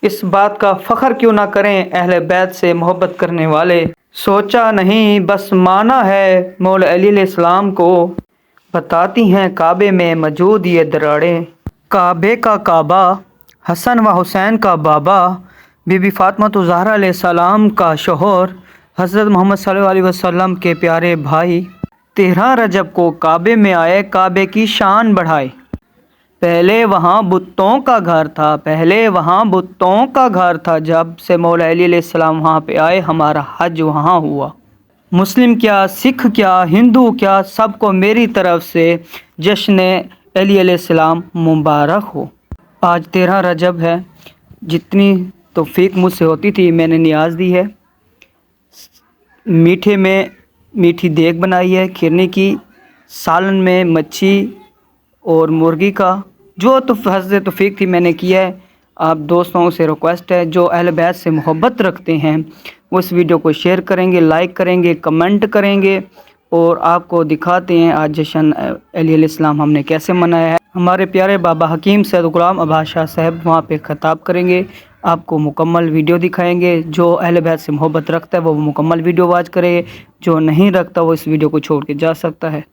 इस बात का फ़ख्र क्यों ना करें अहले बैत से मोहब्बत करने वाले। सोचा नहीं बस माना है मौला अली अलैहिस्सलाम को, बताती हैं काबे में मौजूद ये दरारें। काबे का काबा, हसन व हुसैन का बाबा, बीबी फातिमा ज़हरा अलैहिस्सलाम का शोहर, हज़रत मोहम्मद सल्लल्लाहु अलैहि वसल्लम के प्यारे भाई। 13 रजब को काबे में आए, काबे की शान बढ़ाए। पहले वहाँ बुतों का घर था, पहले वहाँ बुतों का घर था। जब से मौला अली अलैहिस्सलाम वहाँ पे आए, हमारा हज वहाँ हुआ। मुस्लिम क्या, सिख क्या, हिंदू क्या, सबको मेरी तरफ से जश्न अली अलैहिस्सलाम मुबारक हो। आज 13 रजब है। जितनी तौफीक मुझसे होती थी मैंने नियाज़ दी है। मीठे में मीठी देग बनाई है खिरनी की, सालन में मच्छी और मुर्गी का, जो तो हज़ तौफीक थी मैंने किया है। आप दोस्तों से रिक्वेस्ट है जो अहले बैत से मोहब्बत रखते हैं वो इस वीडियो को शेयर करेंगे, लाइक करेंगे, कमेंट करेंगे और आपको दिखाते हैं आज जश्न अली अलैहिस्सलाम हमने कैसे मनाया है। हमारे प्यारे बाबा हकीम सैयद ग़ुलाम अब्बास शाह साहब वहाँ पे ख़िताब करेंगे, आपको मुकम्मल वीडियो दिखाएंगे। जो अहले बैत से मोहब्बत रखता है वो मुकम्मल वीडियो वॉच करे, जो नहीं रखता वो इस वीडियो को छोड़ के जा सकता है।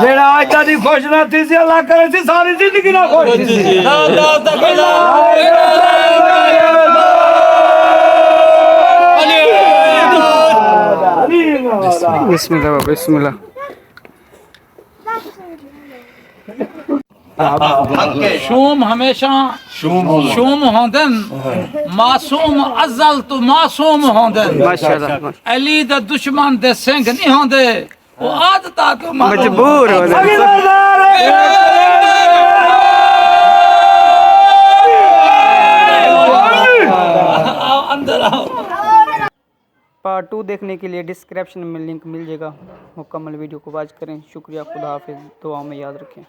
जेड़ा आज दी खुश ना थी सी अल्लाह करे सी सारी जिंदगी ना खुश थी बिस्मिल्लाह बिस्मिल्लाह। शूम हमेशा शूम होंदन, मासूम अज़ल तो मासूम होंदन। माशाअल्लाह। अली दा दुश्मन दे सिंह नहीं होंदे, वो आदता तो मजबूर हो अंदर आओ। पार्ट 2 देखने के लिए डिस्क्रिप्शन में लिंक मिल जाएगा। मुकम्मल वीडियो को वॉच करें। शुक्रिया, खुदा हाफिज़, दुआ में याद रखें।